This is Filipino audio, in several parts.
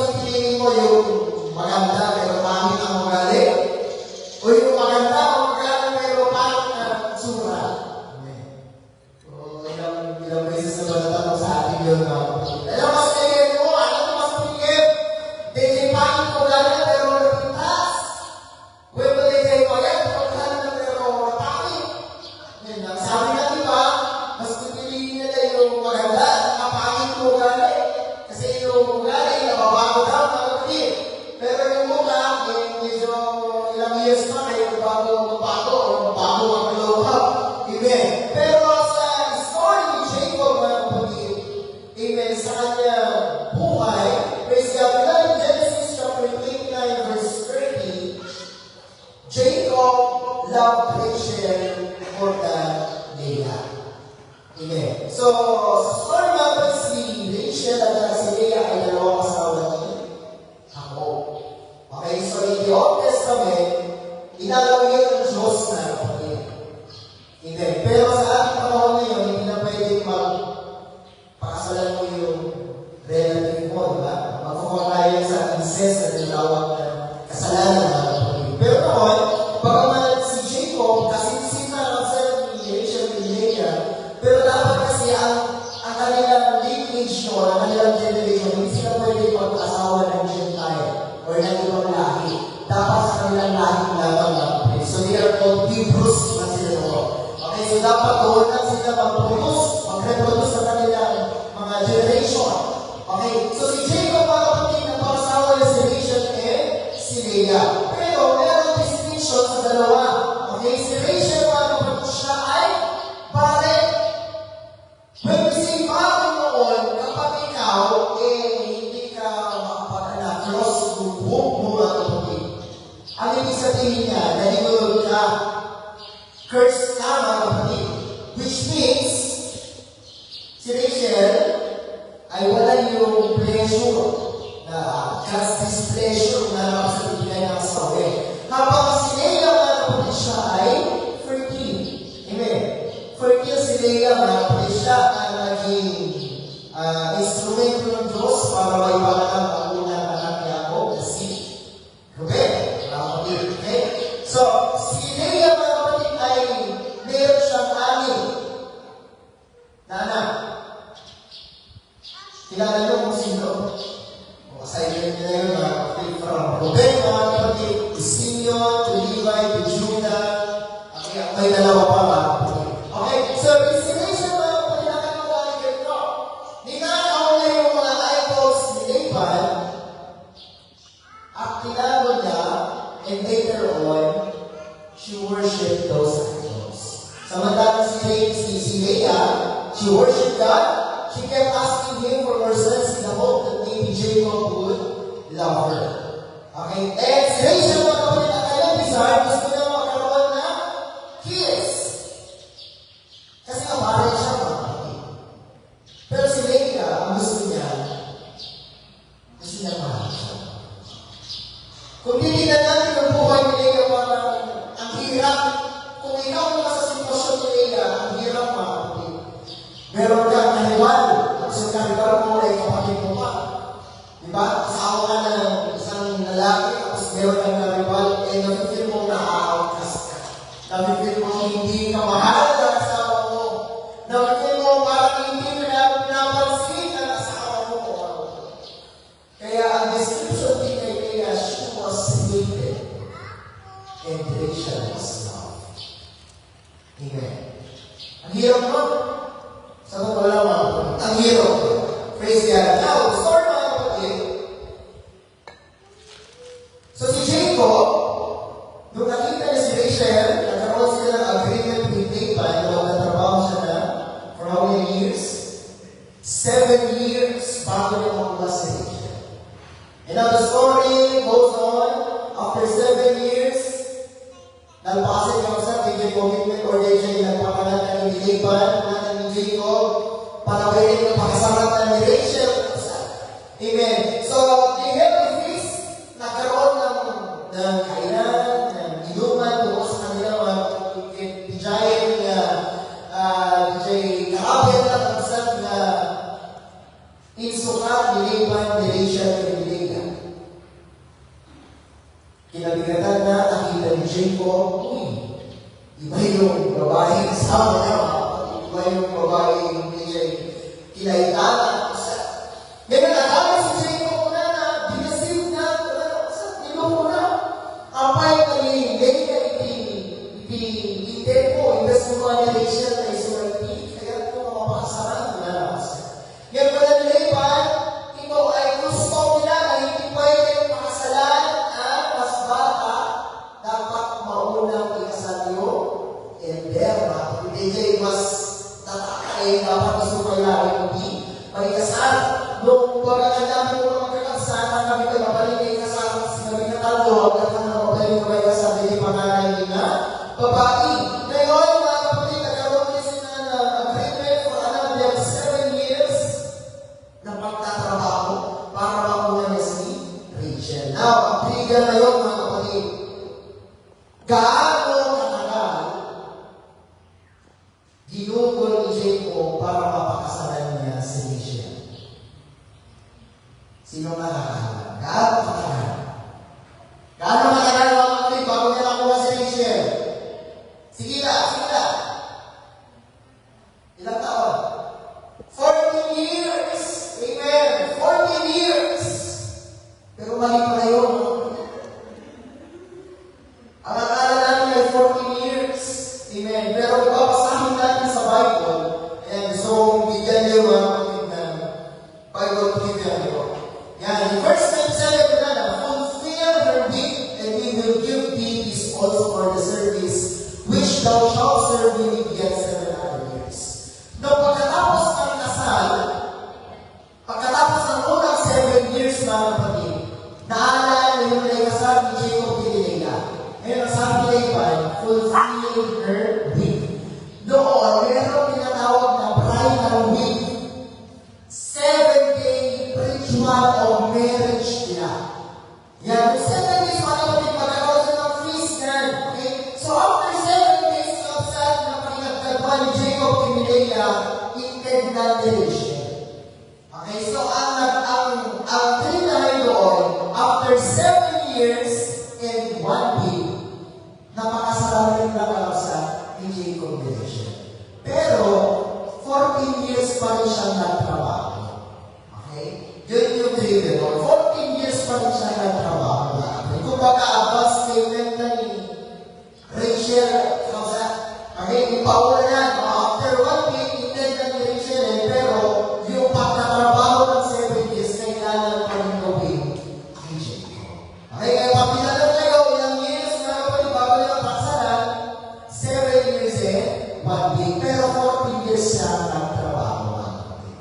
pipiliin mo yung maganda pero pangit ang ugali? O yung maganda ang ugali pero pangit ang sura? So, ilang beses na ba natanong sa atin yun? Alam mas tingin mo, ano mas tingin? Hindi pangit ang ugali pero napintas. Pwede kayo pagkat, pagkat na pero napangit. Sabi nga diba, mas pipiliin nila yung maganda at napangit ang ugali. Kasi yung ugali, nababago daw, nakapagin. Pero yung mukha, medyo ilang years pa kayo bago ang kaloka. Amen. Pero sa story ni Jacob, mga kapatid, amen, sa kanyang buhay, praise God, in Genesis chapter 29, verse 30, Jacob loved Rachel more than Leah. Amen. So, sa story natin si Rachel at si Leah ay dalawang asawa ni Jacob. Okay, so in the Old Testament, inalaw yun ng Diyos na kapatid. Amen. Pero sa ating panahon ngayon, hindi na pwede magpakasalan mo yung relative mo, diba? Magkukungayan sa incest na tinawag na kasalanan na kapatid. Pero noon, bagaman si Jacob, kasi sina ang ni Rachel ni Leah, pero dapat kasi ang kanilang lineage no, ang kanilang generation, hindi sila pwede mag-asawa ng Gentile or ng ibang lahi. Dapat sa kanilang lahi lamang lang. Okay? So they are called Hebrews na sila doon. Okay, so dapat doon na sila mag-reproduce sa kanilang mga generation. Okay, so si Jacob mga kapatid, nagpakasawa niya si Rachel and si Leah. Pero meron distinction sa dalawa. Okay, si Rachel mga kapatid, siya ay barren. When we say barren noon, kapag ikaw, hindi ka makapag-anak, cross yung womb mo mga kapatid. Ang ibig sabihin niya, nahihulog ka, curse ka mga kapatid. Which means, si Rachel ay wala yung pleasure na God's displeasure na nakasabigay ng asawa. Habang si Leah mga kapatid siya ay fertile. Amen. Fertile si Leah mga kapatid siya ang naging instrumento ng Diyos para may pangalan ang unang anak ni Jacob na si Ruben. Mga kapatid. Okay? So, si Leah mga kapatid ay meron siyang anim na anak. Kilala niyo kung sino? Sa iyo nila yun, mga kapatid, from Ruben, mga kapatid, to Simeon, to Levi, to Judah. Okay, may dalawa pa, mga kapatid. Okay, so, isination, mga kapatid, nakakawali ganito. Ninakaw na yung mga idols ni Laban, at tinago niya, and later on, she worshipped those idols. Samantalang si Leah, she worshipped God. She kept asking him for more sons in the hope that maybe Jacob would love her. Okay? And si Rachel, mga kapatid, ang kanyang desire, gusto niya magkaroon ng kids. Kasi kaparin siya, mga kapatid. Pero si Leah, ang gusto niya mahal siya. Kung titignan natin ang buhay ni Leah, parang ang hirap. Kung ikaw na sa sitwasyon ni Leah, ang hirap, mga kapatid. Meron kang nahiwan. At sa karibar mo ay kapatid mo pa. Diba? Asawa ka ng isang lalaki, tapos meron kang nariwal, napipil mo na outcast ka. Napipil mo hindi ka mahal ng asawa mo. Napipil mo parang hindi pinapansin ang asawa mo. Kaya ang description din kay Leah, she was hated and Rachel was loved. Amen. Ang hirap mo. Sa ito pala mga kapatid, ang hirap. Praise God. Now, story mga kapatid. So si Jacob, nung nakita niya si Rachel, nagkaroon sila ng agreement with Laban na magtatrabaho siya na for how many years? 7 years bago niya makuha si Rachel. And now the story goes on. After 7 years, nagpasig niya sa DJ commitment or DJ nagpapanatan ni Laban, Jacob, panawin yung pagkasarat ni Rachel. Amen. So, they have a feast, nagkaroon ng kainan, ng inuman, tungkol sa kanilang mga giant na karabyan na kansat na insukat ni Laban, ni Rachel, ni Leah. asawa niya, iba yung babae hindi siya kinaitan. Ngayon, nakakala si Jacob na dinasive na, niloko na. Apay kami, ngayon ipintempo, imbes mo mga nation na isulati, kaya ito mapakasaran na naman. Ngayon, panalipan, ito ay gusto nila na hindi pwede makasalan ang mas bata, dapat maunang ikasal nyo, and there, hindi mas tatakain, dapat gusto kailangan hindi magikasal. Nung pagkakadami mo magkakasama, kami ko napaling ay kasama sa kami na talo, hanggang na napaling ko ay kasama, hindi panganay na babae. Ngayon, mga kapatid, nagkaroon kasi na agreement for another 7 years na pagtatrabaho para makuha niya si Rachel. Now, ang trigger na yun, mga kapatid, gaano katagal ginugol ni Jacob para mapakasalan niya si Rachel? Sino nakakahala? Gaano katagal? Gaano katagal, mga kapatid, bago niya nakuha si Rachel? Sige na. Ilang taon? 14 years. Amen. 14 years. Pero mali pa na yun. Ang akala namin ay 14 years. Amen. Pero babasahin natin sa Bible. And so, bigyan niyo mga kapatid na Bible trivia niyo. Yan. In verse 27 na, fulfill her week, and we will give thee this also for the service which thou shalt serve me yet 7 other years. No, pagkatapos ng kasal, pagkatapos ng unang 7 years, mga kapatid, naalala na yung kasal ni Jacob Pinilea. Ngayon, ang sabi ni Laban, fulfill her week. Noon, meron tinatawag na bridal week. 7-day ritual of marriage nila. Yan, 7 days, mga kapatid, magkakaroon sila ng feast yan. Okay? So, after 7 days of sad na pinagkagwa ni Jacob Pinilea, intend na relation. Okay, so ang trinahay doon, after 7 years and 1 week, napakasalarin na kalapsa ni Jacob relation. Pero, 14 years pa rin siyang nagtrabaho. Okay? Yun yung trigger doon. 14 years pa rin siyang nagtrabaho. Kung baka-abas statement na ni Rachel, okay, ni Paula na, after 1 week, intend na ni Rachel, pero yung pagtatrabaho ng 7 years, kailangan pa rin gawin kay Jacob. Okay, kaya papilala kayo, ilang years na kapatid, bago nila paksalan, 7 years and 1 week, pero 14 years siya nagtrabaho.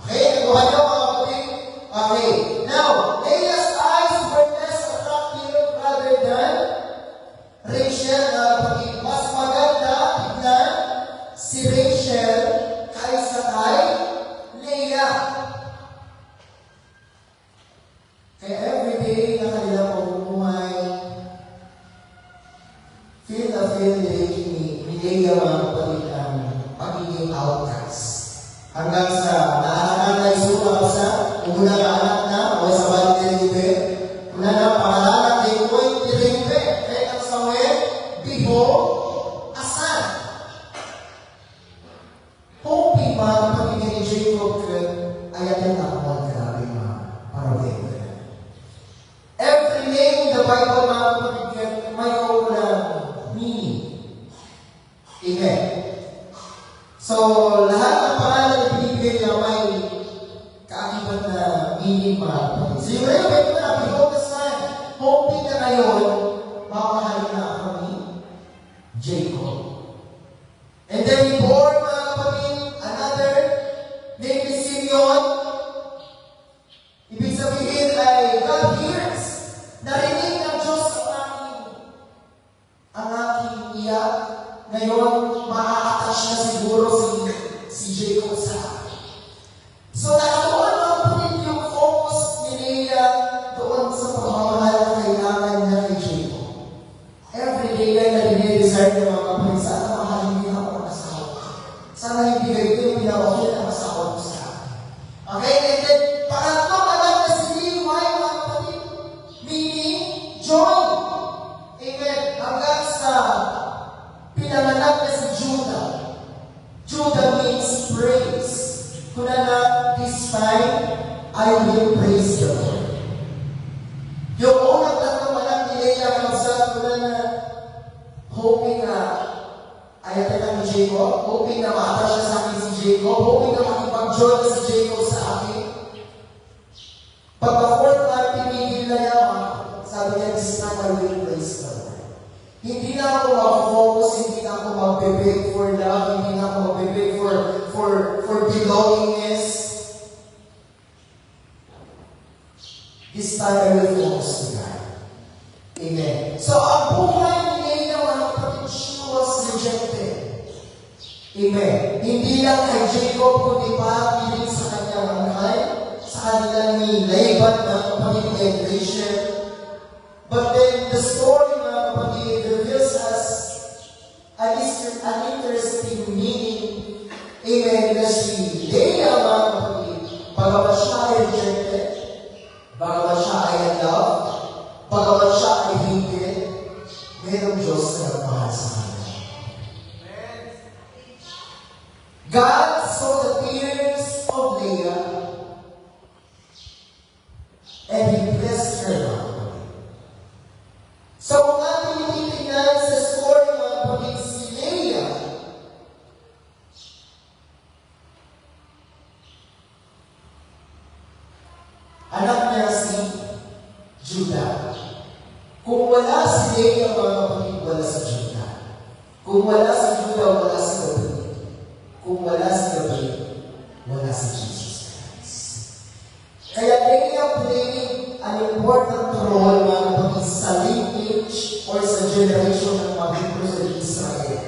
Okay, nakuha niyo mga kapatid? Okay, now, Leah's eyes were less attractive rather than Rachel, kapatid. Mas maganda tignan si Rachel kaysa kay Leah. Kaya everyday na kanila pagmumuhay, feel ni Leah, mga kapatid, ang pagiging outcast. Hanggang sa naanak na isuha sa una na anak na o sa balik ni Ribe, una na pangalanan ni Kuy ni Ribe, kaya ang Samuel, behold, asan? Hoping mga kapatid ni Jacob, ayatin ako, grabe mga parabig. Every name in the Bible, mga kapatid, may kaulang meaning. Amen. So, lahat ng pangalan na binibigay niya may kaakibat na meaning, mga kapatid. So, yung Rebek na, behold the son, hoping na ngayon, mamahalin na ako ni Jacob. And then he bore, mga kapatid, another named Simeon. Ibig sabihin ay God hears. Narinig ng Diyos ang aking iyak. Ngayon, ma-attach na siguro si Jacob sa akin. So, nakakuha mga kapatid yung focus ni Leah doon sa pagmamahal na kailangan niya kay Jacob. Every day na dinidesire ng mga kapatid, sana mahalin niya ako ng asawa. Sana hindi kayo yung pinawakil ang asawa ko sa akin. Okay? And then, pangatlong anak na si Levi, mga kapatid, meaning joy. Amen. Hanggang sa pinanganak na si Judah. Kuna na, this time, I will praise the Lord. Yung unang tatlong anak ni Leah, kuna na, hoping na ayatin lang ni Jacob, hoping na maata siya sa akin si Jacob, hoping na makipag-join na si Jacob sa akin. But the fourth time, pinigil na niya, sabi niya, this time I will praise the Lord. Hindi na ako mag-focus, hindi na ako mag-beg for love, hindi na ako mag-beg for belongingness. This time I will focus to God. Amen. So, ang buhay ni Leah, mga kapatid, she was rejected. Amen. Hindi lang kay Jacob, kundi pa din sa kanyang angkay, sa kanilang ni Laban, mga kapatid, and Rachel. But then, the story, mga kapatid, reveals us an interesting meaning. Amen. Na si Leah, mga kapatid, bagamat siya ay rejected, bagamat siya ay unloved, bagamat siya ay hated, mayroong Diyos na nagmahal sa kanya. God saw the tears of Leah and He blessed her, mga kapatid. So, kung ating tinitingnan sa story, mga kapatid, si Leah, anak niya si Judah. Kung wala si Leah, mga kapatid, wala si Judah. Kung wala si Judah, wala si David. Kung wala si David, wala si Jesus Christ. Kaya Leah played an important role, mga kapatid, sa lineage or sa generation ng mga Hebrews ng Israel.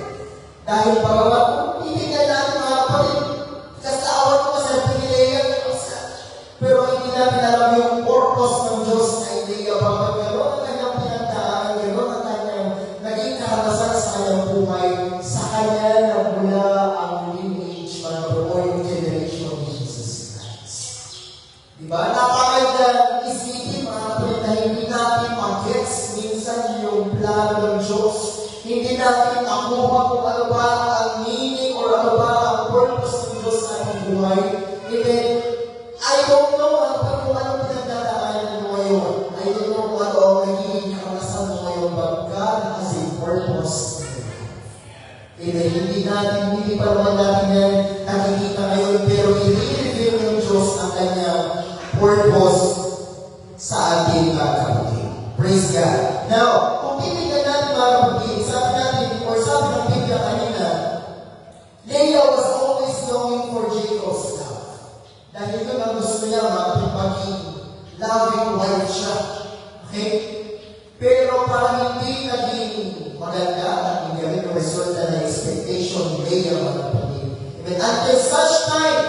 Dahil bagamat kung titignan natin, mga kapatid, kasawa ko sa ni Leah, pero hindi natin alam yung purpose ng Diyos kay Leah. Bakit gano'n ang kanyang pinagdaan, gano'n ang kanyang naging karanasan sa kanyang buhay, sa kanya na mula ang lineage, mga kapatid, yung generation of Jesus Christ. Diba? Napakaganda isipin, mga kapatid, na hindi natin mag-gets minsan yung plano ng Diyos. Hindi natin makuha kung ano ba ang meaning or ano ba ang purpose ng Diyos sa ating buhay. Amen. I don't know kung ano pinagdadaanan mo ngayon. I don't know kung ano ang nagiging karanasan mo ngayon, but God has a purpose. Amen. Hindi pa naman natin yan nakikita ngayon, pero i-reveal ng Diyos ang kanyang purpose sa ating kapatid. Praise God. Now, kung titignan natin, mga kapatid, sabi natin, or sabi ng Biblia kanina, Leah was always longing for Jacob's love. Dahil ito ang gusto niya, mga kapatid, loving wife siya. Okay? Pero parang hindi naging maganda at hindi naging resulta ng expectation ni Leah, mga kapatid. Until such time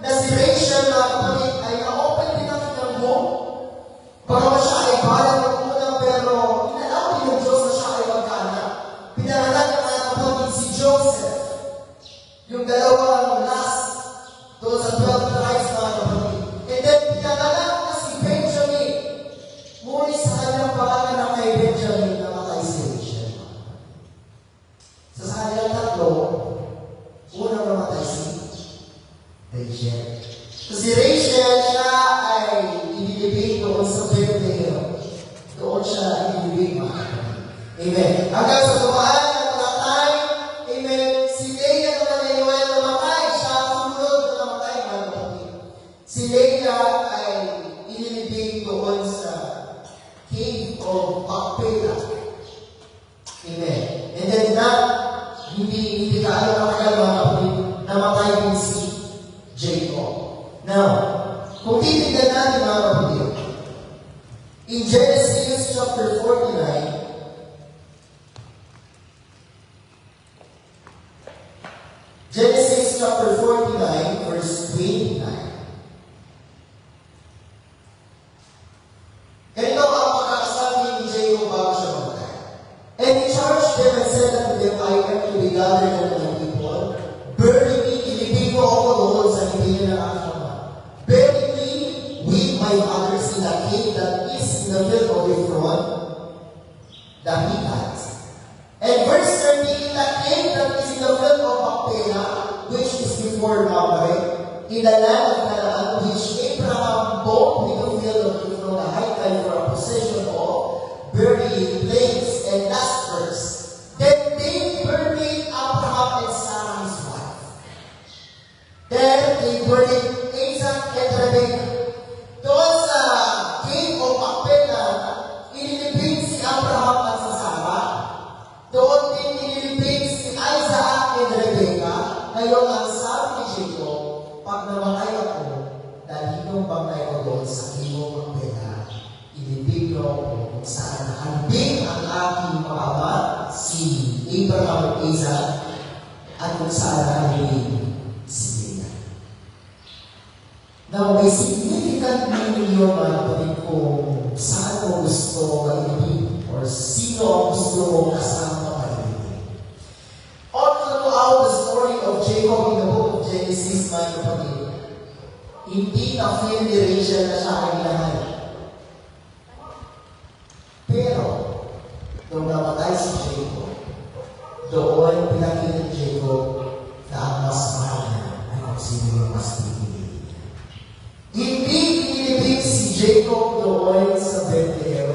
na si Rachel, mga kapatid, ay na-open din ang kanyang home. Bagamat siya ay bayan ng unang, pero inalaw din ng Diyos na siya ay magkaanak. Pinaralan niya, mga kapatid, si Joseph. Yung dalawang last doon sa 12 tribes, mga kapatid. And then, pinaralan na si Benjamin. Ngunit sa kanyang pangalan na kay Benjamin, namatay si Rachel. So, sa kanyang tatlo, unang namatay si Rachel. So, si Rachel, siya ay inilibig doon sa Bethlehem. Doon siya inilibig, mga kapatid. Amen. Hanggang sa tumaan ng tatay, amen, si Leah naman ay namatay. Siya sumunod na namatay, mga kapatid. Si Leah ay inilibig doon sa cave of Macpela. Amen. And then hindi kaano matagal, mga kapatid, namatay din si Jacob. Now, kung titignan natin, mga kapatid, in Genesis chapter 49, Genesis chapter 49, verse 29. Ganito ang pagkakasabi ni Jacob bago siya mamatay. And he charged them and said unto them, I am to be gathered unto my people. Bury me, ilibig mo ako doon sa hindi na aking ama. Bury me with my fathers in a cave that is in the field of Ephron, the Hittite. And verse 30, in the cave that is in the field of Macpela, which is before Mamre, in the land of Canaan, which Abraham bought with the field of Ephron the Hittite for a possession of, burying plains and last verse. Then they buried Abraham and Sarah his wife. Then they buried Isaac and Rebekah. Doon sa cave of Makpela, inilibing si Abraham at si Sarah. Doon din inilibing si Isaac and Rebekah. Ngayon ang sabi ni Jacob, pag namatay ako, dahil hinumbang na ito doon sa cave of Makpela, ilibing ko kung saan nakalibing ang aking mga ama, si Abraham at Isaac, at kung saan nakalibing si Leah. Now, may significant meaning yun, mga kapatid, kung saan mo gusto mailibing or sino ang gusto mo kasama mailibing. All throughout the story of Jacob in the book of Genesis, mga kapatid, hindi na-feel ni Rachel na siya ang lahat. Pero, nung namatay si Jacob, doon pinakita ni Jacob na ang mas mahal niya ay kung sino yung mas pinili. Hindi pinilibig si Jacob doon sa Bethlehem,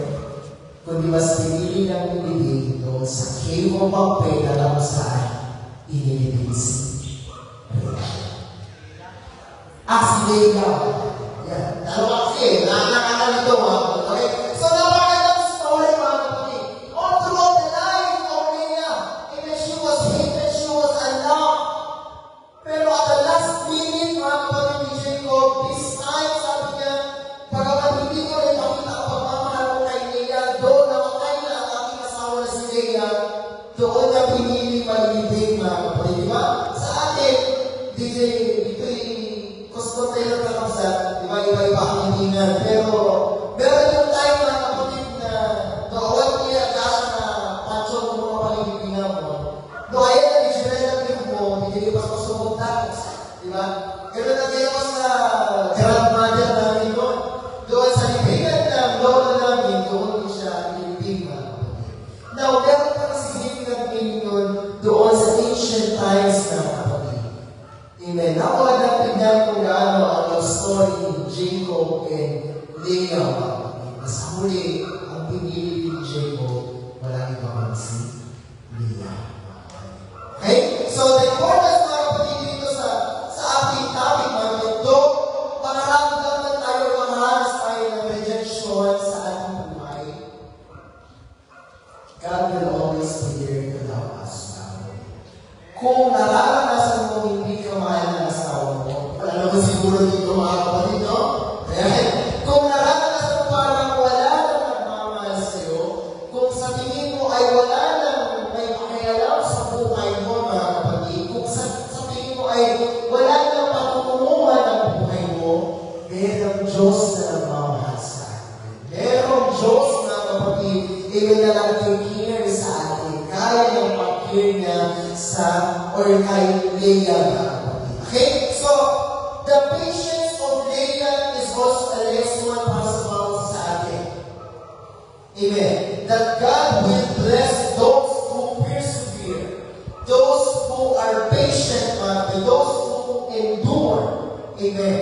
kundi mas pinili ng pinilibig doon sa cave of Makpela na kung saan inilibig si Rachel. Si Leah. Yan. Dalawa kasi, nakakala nito mga kapatid. Okay? So, napakagandang story mga kapatid. All throughout the life of Leah, even she was hated, she was unloved. Pero at the last minute, mga kapatid ni Jacob, this time, sabi niya, pagkaman hindi ko rin makita ang pagmamahal ko kay Leah, doon namatay na ang aking asawa na si Leah, doon na pinili malibig mga kapatid. Diba? Sa atin, dito'y gusto tayo ng kakabsat, iba-iba ang hiningan. Pero, meron yung time mga kapatid na doon niya kasi na pansyon mo mga palibigyan mo. No, ayan na, i-relative mo, hindi pa sa sumugtakas. Diba? Ganun na kayo sa grandmother namin doon. Doon sa libingan ng lola namin, doon siya ilibig mga kapatid. Now, meron pa significant meaning yun doon sa ancient times na kapatid. Amen. Ako lang tignan kung gaano ang love story ni Jacob and Leah. Sa huli, ang pinili ni Jacob, walang iba man si Leah. Okay? So, the importance mga kapatid dito sa ating topic, mga kapatid, pangaramdaman tayo, mamahalas tayo ng rejection sa ating buhay. God will always be there to love us. Kung nararanasan mo hindi ka mahal ng asawa mo, wala naman siguro dito mga kapatid, no? Kung nararanasan mo parang wala nang nagmamahal sa'yo, kung sa tingin mo ay wala nang may pakialam sa buhay mo, mga kapatid, kung sa tingin mo ay wala nang patutunguhan ng buhay mo, merong Diyos na nagmamahal sa atin. Merong Diyos na kapatid, iyon na lang take-care sa atin. Kaya niyang mag-care niya sa or kay Leah. Okay? So, the patience of Leah is also a lesson para sa mga sa atin. Amen. That God will bless those who persevere, those who are patient, those who endure. Amen.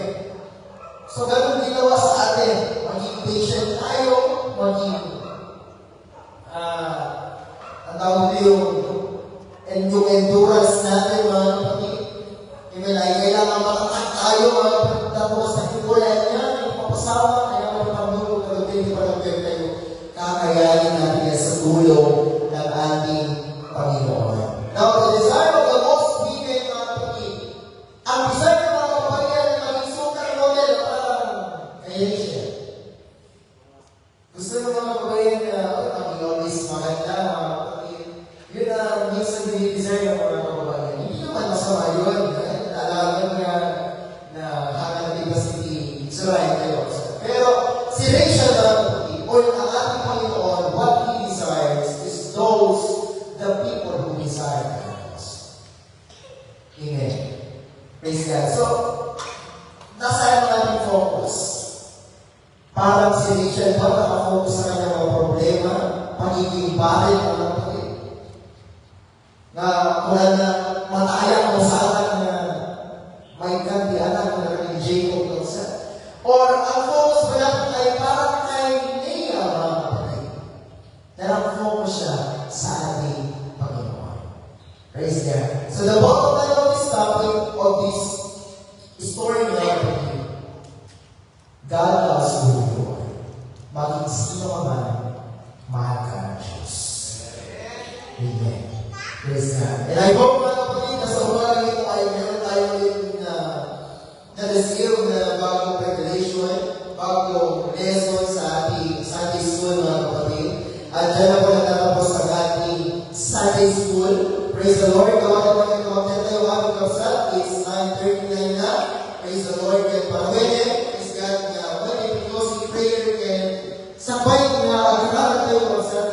So, ganun ginawa sa atin. Maging patient tayo, maging ang tawag yung endurance natin, mga kapatid. Amen. Ay kailangan makatak tayo, mga kapatid. Tapos sa kibulan niya, yung papasama, kaya magpapagulong ka doon, hindi pa lang tayo kakayanin natin yan sa tulong ng ating Panginoon. Now, the desire of the most people, mga kapatid, ang desire ng mga kapatid ay maging super model kay Rachel. Gusto mo mga kapatid na maging always maganda, mga kapatid. Yun ang minsan dinidesire ng mga kababayan. Hindi naman masama yun. Alaman niya na hanggang diba si Israel kayo. Pero si Rachel na o ang ating Panginoon, what He desires is those, the people who desire us. Amen. Praise God. So, nasa natin focus. Parang si Rachel ba nakafocus sa kanyang mga problema, pagiging bakit ang kapatid. Na wala na mataya kung saan na may kandianan na Jacob ng sa. Or ang focus ba natin ay parang kay Leah, mga kapatid. Dahil ang focus siya sa ating Panginoon. Praise God. So the bottom line of this topic, of this story na kapatid, God loves you, Lord. Maging sino ka man, mahal ka ng Diyos. Amen. Praise God. And I hope, mga kapatid, na sa umaga ito ay meron tayo rin na skill na bagong preparation, bagong lesson sa ating Sunday school, mga kapatid. At dyan na po natatapos ang ating Sunday school. Praise the Lord. Tawagan mo yung kapatid tayo aming kapsat. It's 9:39 na. Praise the Lord. And parawin, praise God, na when it closing prayer and sabay na agad tayo kapsat,